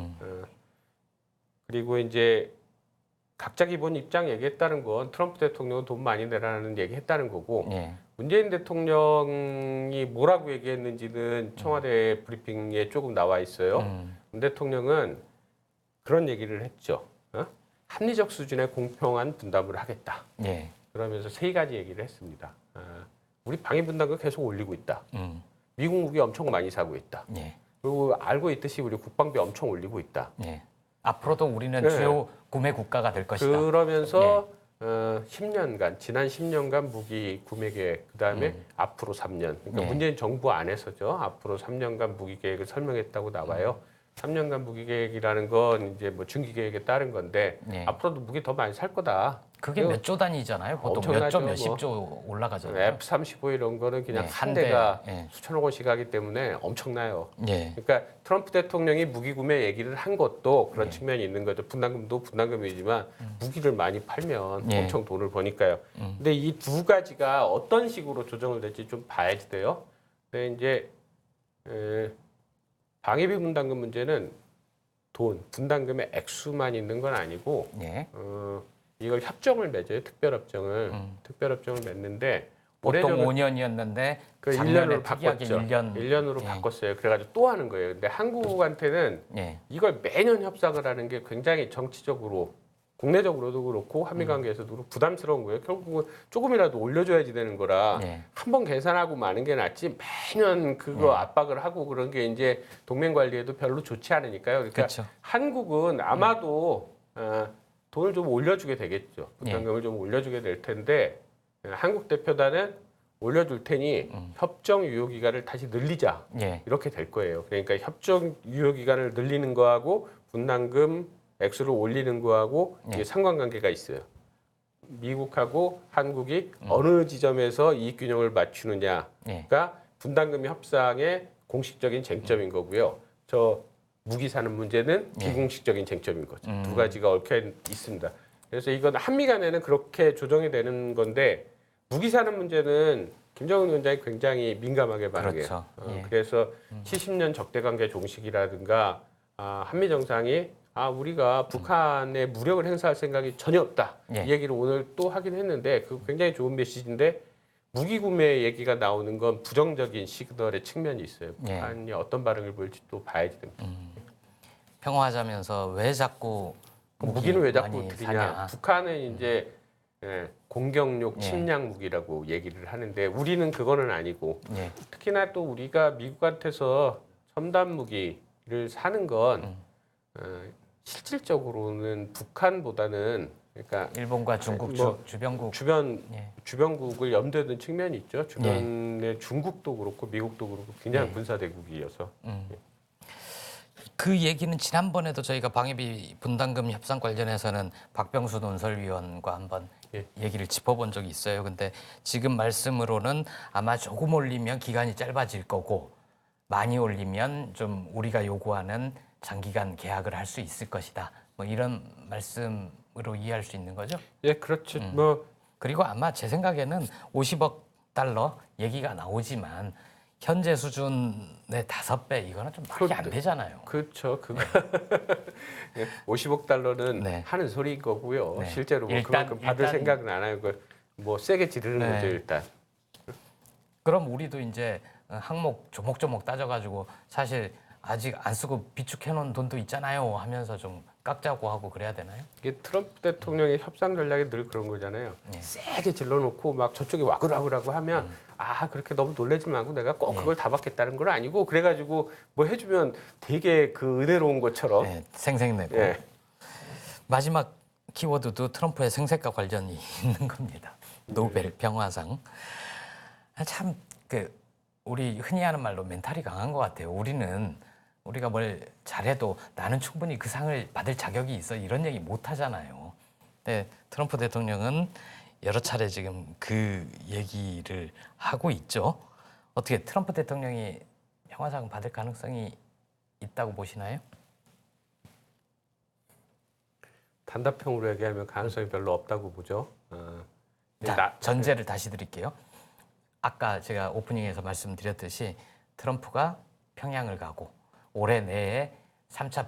그리고 이제 각자 기본 입장 얘기했다는 건 트럼프 대통령은 돈 많이 내라는 얘기했다는 거고 예. 문재인 대통령이 뭐라고 얘기했는지는 청와대 브리핑에 조금 나와 있어요. 문 대통령은 그런 얘기를 했죠. 합리적 수준의 공평한 분담을 하겠다. 예. 그러면서 세 가지 얘기를 했습니다. 우리 방위 분담금 계속 올리고 있다. 음. 미국 무기 엄청 많이 사고 있다. 예. 그리고 알고 있듯이 우리 국방비 엄청 올리고 있다. 예. 앞으로도 우리는 네. 주요 구매 국가가 될 것이다. 그러면서 10년간 지난 10년간 무기 구매 계획 그다음에 앞으로 3년 그러니까 예. 문재인 정부 안에서죠. 앞으로 3년간 무기 계획을 설명했다고 나와요. 3년간 무기 계획이라는 건 이제 뭐 중기 계획에 따른 건데 예. 앞으로도 무기 더 많이 살 거다. 그게 몇 조 단위잖아요. 보통 몇 엄청나죠, 조, 몇십 조 올라가잖아요. F-35 이런 거는 그냥 예, 한 대. 대가 예. 수천억 원씩 하기 때문에 엄청나요. 예. 그러니까 트럼프 대통령이 무기 구매 얘기를 한 것도 그런 예. 측면이 있는 거죠. 분담금도 분담금이지만 무기를 많이 팔면 예. 엄청 돈을 버니까요. 근데 이 두 가지가 어떤 식으로 조정을 될지 좀 봐야 돼요. 근데 이제 방위비 분담금 문제는 돈, 분담금의 액수만 있는 건 아니고 예. 이걸 협정을 맺어요. 특별협정을 맺는데 보통 올해는 5년이었는데 그 작년에 1년으로 특이하게 바꿨죠. 1년으로 예. 바꿨어요. 그래가지고 또 하는 거예요. 근데 한국한테는 예. 이걸 매년 협상을 하는 게 굉장히 정치적으로 국내적으로도 그렇고 한미 관계에서도 그렇고 부담스러운 거예요. 결국은 조금이라도 올려줘야지 되는 거라 예. 한 번 계산하고 마는 게 낫지 매년 그거 압박을 하고 그런 게 이제 동맹 관리에도 별로 좋지 않으니까요. 그러니까 그렇죠. 한국은 아마도 돈을 좀 올려주게 되겠죠. 부담금을 좀 올려주게 될 텐데 한국 대표단은 올려줄 테니 협정 유효 기간을 다시 늘리자 예. 이렇게 될 거예요. 그러니까 협정 유효 기간을 늘리는 거하고 분담금 액수를 올리는 거하고 이게 상관관계가 있어요. 미국하고 한국이 어느 지점에서 이익 균형을 맞추느냐가 예. 분담금 협상의 공식적인 쟁점인 거고요. 저 무기 사는 문제는 비공식적인 쟁점인 거죠. 두 가지가 얽혀 있습니다. 그래서 이건 한미 간에는 그렇게 조정이 되는 건데 무기 사는 문제는 김정은 위원장이 굉장히 민감하게 반응해요. 그렇죠. 예. 그래서 70년 적대관계 종식이라든가 한미 정상이 우리가 북한에 무력을 행사할 생각이 전혀 없다. 예. 이 얘기를 오늘 또 하긴 했는데 그 굉장히 좋은 메시지인데 무기 구매 얘기가 나오는 건 부정적인 시그널의 측면이 있어요. 예. 북한이 어떤 반응을 보일지 또 봐야지 됩니다. 평화하자면서 왜 자꾸 무기는 왜 자꾸 많이 드리냐? 사냐? 북한은 이제 공격용 예. 침략 무기라고 얘기를 하는데 우리는 그거는 아니고 예. 특히나 또 우리가 미국한테서 첨단 무기를 사는 건 실질적으로는 북한보다는 그러니까 일본과 중국 뭐 주변국 주변국을 염두에 둔 측면이 있죠. 주변의 중국도 그렇고 미국도 그렇고 굉장히 군사 대국이어서 그 얘기는 지난번에도 저희가 방위비 분담금 협상 관련해서는 박병수 논설위원과 한번 얘기를 짚어본 적이 있어요. 근데 지금 말씀으로는 아마 조금 올리면 기간이 짧아질 거고 많이 올리면 좀 우리가 요구하는 장기간 계약을 할 수 있을 것이다. 뭐 이런 말씀으로 이해할 수 있는 거죠. 예, 그렇죠. 뭐 그리고 아마 제 생각에는 50억 달러 얘기가 나오지만 현재 수준의 5배 이거는 좀 말이 안 되잖아요. 그렇죠. 그거 50억 달러는 네. 하는 소리인 거고요. 네. 실제로 뭐 그만큼 받을 생각은 안 하고 뭐 세게 지르는 네. 거죠 일단. 그럼 우리도 이제 항목 조목조목 따져가지고 사실 아직 안 쓰고 비축해놓은 돈도 있잖아요 하면서 좀 깎자고 하고 그래야 되나요? 이게 트럼프 대통령의 협상 전략이 늘 그런 거잖아요. 세게 질러놓고 막 저쪽이 와글와글하고 하면 그렇게 너무 놀라지 말고 내가 꼭 그걸 다 받겠다는 건 아니고 그래가지고 뭐 해주면 되게 그 은혜로운 것처럼 생색내고 마지막 키워드도 트럼프의 생색과 관련이 있는 겁니다. 노벨 평화상. 참 우리 흔히 하는 말로 멘탈이 강한 것 같아요. 우리가 뭘 잘해도 나는 충분히 그 상을 받을 자격이 있어 이런 얘기 못 하잖아요. 근데 트럼프 대통령은 여러 차례 지금 그 얘기를 하고 있죠. 어떻게 트럼프 대통령이 평화상 받을 가능성이 있다고 보시나요? 단답형으로 얘기하면 가능성이 별로 없다고 보죠. 자, 전제를 다시 드릴게요. 아까 제가 오프닝에서 말씀드렸듯이 트럼프가 평양을 가고 올해 내에 3차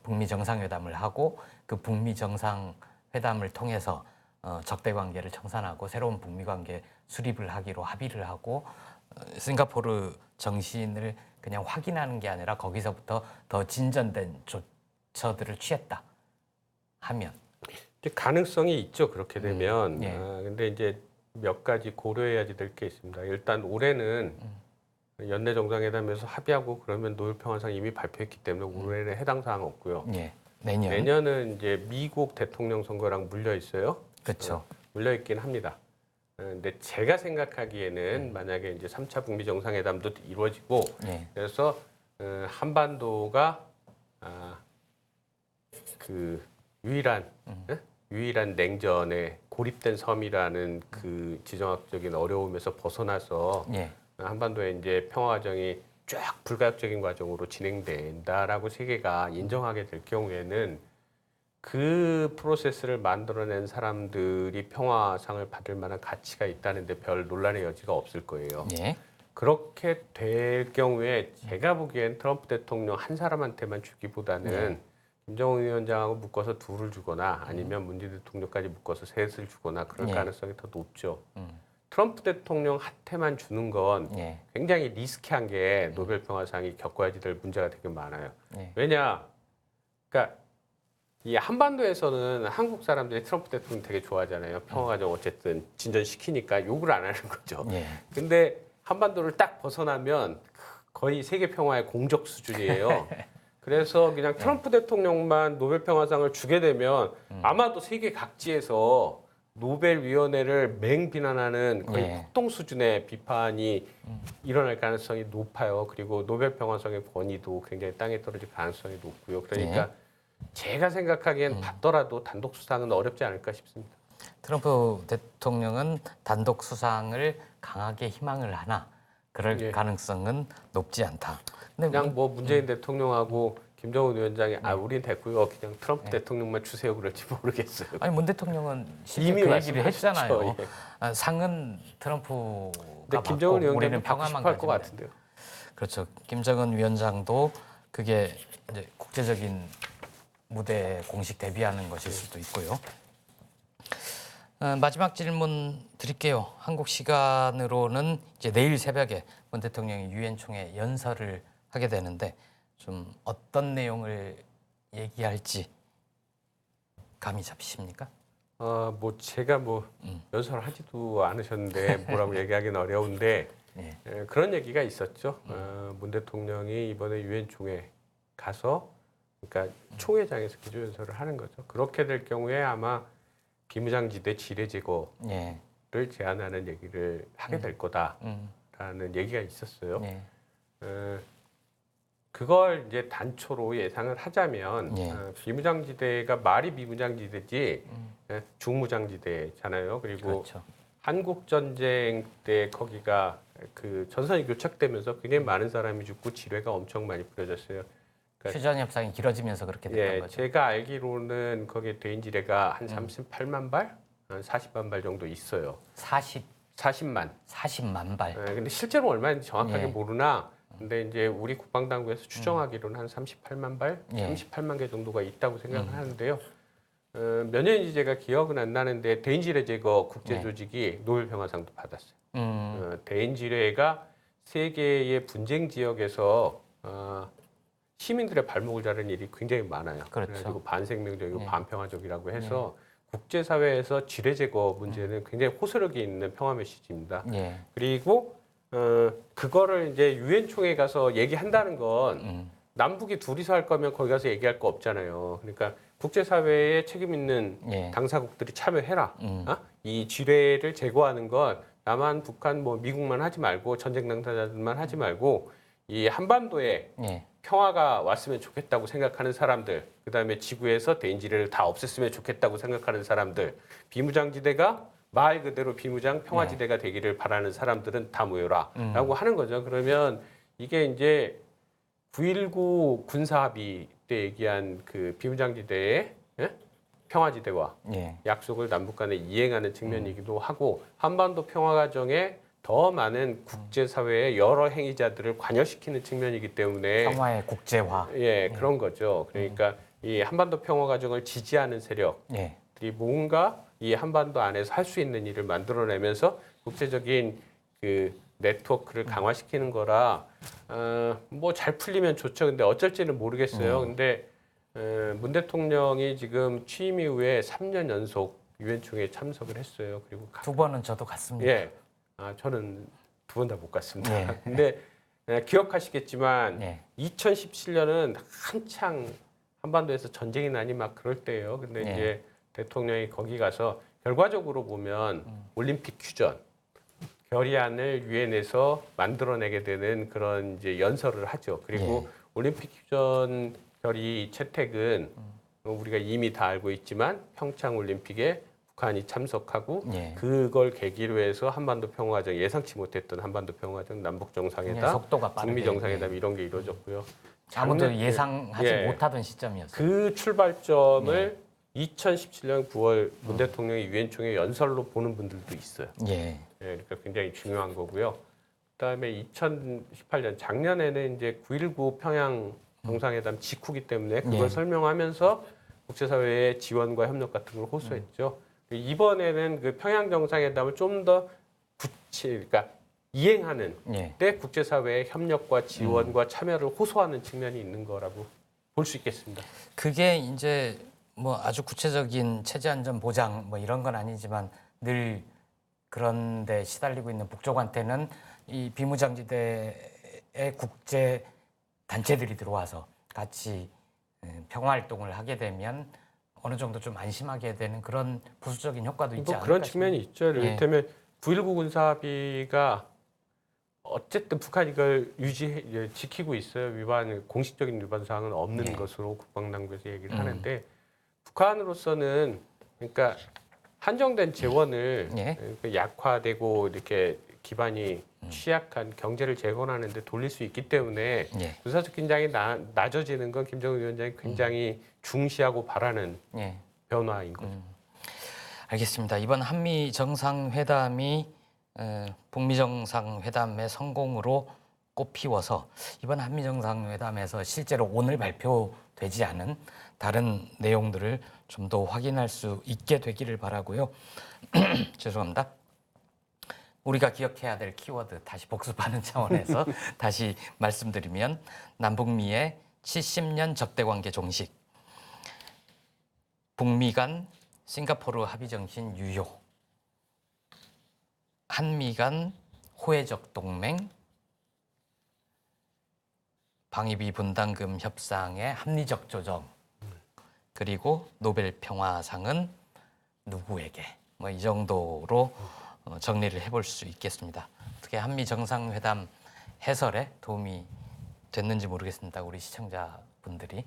북미 정상회담을 하고 그 북미 정상회담을 통해서 적대 관계를 청산하고 새로운 북미 관계 수립을 하기로 합의를 하고 싱가포르 정신을 그냥 확인하는 게 아니라 거기서부터 더 진전된 조처들을 취했다 하면 이제 가능성이 있죠. 그렇게 되면. 예. 근데 이제 몇 가지 고려해야지 될 게 있습니다. 일단 올해는 연내 정상회담에서 합의하고 그러면 노벨 평화상 이미 발표했기 때문에 올해는 해당 사항 없고요. 예. 내년 내년은 이제 미국 대통령 선거랑 물려 있어요. 그렇죠. 물려 있긴 합니다. 근데 제가 생각하기에는 만약에 이제 3차 북미 정상회담도 이루어지고 예. 그래서 한반도가 그 유일한 냉전에 고립된 섬이라는 그 지정학적인 어려움에서 벗어나서 예. 한반도의 이제 평화 과정이 쫙 불가역적인 과정으로 진행된다라고 세계가 인정하게 될 경우에는 그 프로세스를 만들어낸 사람들이 평화상을 받을 만한 가치가 있다는데 별 논란의 여지가 없을 거예요. 예. 그렇게 될 경우에 제가 보기엔 트럼프 대통령 한 사람한테만 주기보다는 김정은 위원장하고 묶어서 둘을 주거나 아니면 문재인 대통령까지 묶어서 셋을 주거나 그럴 가능성이 더 높죠. 트럼프 대통령한테만 주는 건 굉장히 리스키한 게 노벨 평화상이 겪어야지 될 문제가 되게 많아요. 왜냐? 그러니까 이 한반도에서는 한국 사람들이 트럼프 대통령 되게 좋아하잖아요. 평화 과정 어쨌든 진전시키니까 욕을 안 하는 거죠. 근데 한반도를 딱 벗어나면 거의 세계 평화의 공적 수준이에요. 그래서 그냥 트럼프 대통령만 노벨 평화상을 주게 되면 아마도 세계 각지에서 노벨위원회를 맹비난하는 거의 폭동 수준의 비판이 일어날 가능성이 높아요. 그리고 노벨 평화상의 권위도 굉장히 땅에 떨어질 가능성이 높고요. 그러니까 제가 생각하기엔 받더라도 단독 수상은 어렵지 않을까 싶습니다. 트럼프 대통령은 단독 수상을 강하게 희망을 하나 그럴 가능성은 높지 않다. 근데 그냥 뭐 문재인 대통령하고 김정은 위원장이 우린 됐고요. 그냥 트럼프 대통령만 주세요 그럴지 모르겠어요. 아니 문 대통령은 이미 그 얘기를 했잖아요. 말씀하셨죠. 상은 트럼프가 근데 받고 김정은 우리는 위원장은 평화만 받고 싶을 것 가지면 같은데요. 그렇죠. 김정은 위원장도 그게 이제 국제적인 무대에 공식 데뷔하는 것일 수도 있고요. 마지막 질문 드릴게요. 한국 시간으로는 이제 내일 새벽에 문 대통령이 유엔 총회 연설을 하게 되는데 좀 어떤 내용을 얘기할지 감이 잡히십니까? 뭐 제가 뭐 연설하지도 않으셨는데 뭐라고 얘기하기는 어려운데 그런 얘기가 있었죠. 문 대통령이 이번에 유엔 총회 가서 그러니까 총회장에서 기조 연설을 하는 거죠. 그렇게 될 경우에 아마 비무장지대 지뢰 제거를 제안하는 얘기를 하게 될 거다라는 얘기가 있었어요. 그걸 이제 단초로 예상을 하자면 비무장지대가 말이 비무장지대지 중무장지대잖아요. 그리고 그렇죠. 한국 전쟁 때 거기가 그 전선이 교착되면서 굉장히 많은 사람이 죽고 지뢰가 엄청 많이 뿌려졌어요. 휴전 협상이 길어지면서 그렇게 됐던 거죠. 제가 알기로는 거기에 대인 지뢰가 한 38만 발, 한 40만 발 정도 있어요. 40만 발. 근데 실제로 얼마인지 정확하게 모르나. 근데 이제 우리 국방당국에서 추정하기로는 한 38만 발, 38만 개 정도가 있다고 생각을 하는데요. 몇 년인지 제가 기억은 안 나는데 대인 지뢰 제거 국제 조직이 노벨 평화상도 받았어요. 대인 지뢰가 세계의 분쟁 지역에서 시민들의 발목을 자르는 일이 굉장히 많아요. 그래가지고 반생명적이고 반평화적이라고 해서 국제사회에서 지뢰 제거 문제는 굉장히 호소력이 있는 평화 메시지입니다. 그리고 그거를 이제 유엔 총회 가서 얘기한다는 건 남북이 둘이서 할 거면 거기 가서 얘기할 거 없잖아요. 그러니까 국제사회에 책임 있는 당사국들이 참여해라. 이 지뢰를 제거하는 건 남한, 북한, 뭐 미국만 하지 말고 전쟁 당사자들만 하지 말고 이 한반도에 평화가 왔으면 좋겠다고 생각하는 사람들, 그다음에 지구에서 대인 지뢰를 다 없앴으면 좋겠다고 생각하는 사람들, 비무장지대가 말 그대로 비무장 평화지대가 되기를 바라는 사람들은 다 모여라라고 하는 거죠. 그러면 이게 이제 9.19 군사합의 때 얘기한 그 비무장지대의 평화지대와 약속을 남북 간에 이행하는 측면이기도 하고 한반도 평화과정에 더 많은 국제사회의 여러 행위자들을 관여시키는 측면이기 때문에 평화의 국제화. 그런 거죠. 그러니까 이 한반도 평화과정을 지지하는 세력들이 뭔가 이 한반도 안에서 할 수 있는 일을 만들어내면서 국제적인 그 네트워크를 강화시키는 거라 뭐 잘 풀리면 좋죠. 근데 어쩔지는 모르겠어요. 근데 문 대통령이 지금 취임 이후에 3년 연속 유엔 총회에 참석을 했어요. 그리고 2번은 저도 갔습니다. 저는 2번 다 못 갔습니다. 근데 기억하시겠지만 2017년은 한창 한반도에서 전쟁이 나니 막 그럴 때예요. 근데 이제 대통령이 거기 가서 결과적으로 보면 올림픽 휴전 결의안을 유엔에서 만들어내게 되는 그런 이제 연설을 하죠. 그리고 올림픽 휴전 결의 채택은 우리가 이미 다 알고 있지만 평창 올림픽에 북한이 참석하고 그걸 계기로 해서 한반도 평화과정 예상치 못했던 한반도 평화과정 남북 정상회담, 속도가 빠르게, 북미 정상회담 이런 게 이루어졌고요. 아무도 예상하지 못하던 시점이었어요. 그 출발점을 2017년 9월 문 대통령이 유엔 총회 연설로 보는 분들도 있어요. 그러니까 굉장히 중요한 거고요. 그다음에 2018년 작년에는 이제 9.19 평양 정상회담 직후기 때문에 그걸 설명하면서 국제사회의 지원과 협력 같은 걸 호소했죠. 이번에는 그 평양 정상회담을 좀 더 그러니까 이행하는 때 국제사회의 협력과 지원과 참여를 호소하는 측면이 있는 거라고 볼 수 있겠습니다. 그게 이제 뭐 아주 구체적인 체제 안전 보장 뭐 이런 건 아니지만 늘 그런데 시달리고 있는 북쪽한테는 이 비무장지대의 국제 단체들이 들어와서 같이 평화 활동을 하게 되면 어느 정도 좀 안심하게 되는 그런 부수적인 효과도 있지 않을까 그런 측면이 있죠. 이를테면 9.19 군사합의가 어쨌든 북한이 이걸 지키고 있어요. 공식적인 위반 사항은 없는 것으로 국방당국에서 얘기를 하는데 북한으로서는 그러니까 한정된 재원을 약화되고 이렇게 기반이 취약한 경제를 재건하는데 돌릴 수 있기 때문에 군사적 긴장이 낮아지는 건 김정은 위원장이 굉장히 중시하고 바라는 변화인 거죠. 알겠습니다. 이번 한미 정상회담이 북미 정상회담의 성공으로 꽃피워서 이번 한미 정상회담에서 실제로 오늘 발표되지 않은 다른 내용들을 좀 더 확인할 수 있게 되기를 바라고요. 죄송합니다. 우리가 기억해야 될 키워드 다시 복습하는 차원에서 다시 말씀드리면 남북미의 70년 적대관계 종식, 북미 간 싱가포르 합의정신 유효, 한미 간 호혜적 동맹, 방위비 분담금 협상의 합리적 조정, 그리고 노벨 평화상은 누구에게 뭐 이 정도로 정리를 해볼 수 있겠습니다. 어떻게 한미 정상회담 해설에 도움이 됐는지 모르겠습니다. 우리 시청자분들이.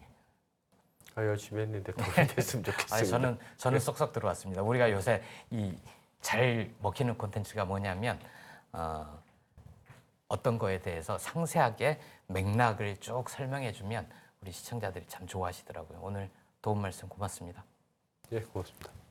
열심히 했는데 도움이 됐으면 좋겠습니다. 저는 쏙쏙 들어왔습니다. 우리가 요새 이 잘 먹히는 콘텐츠가 뭐냐면 어떤 거에 대해서 상세하게 맥락을 쭉 설명해주면 우리 시청자들이 참 좋아하시더라고요. 오늘 도움 말씀 고맙습니다. 고맙습니다.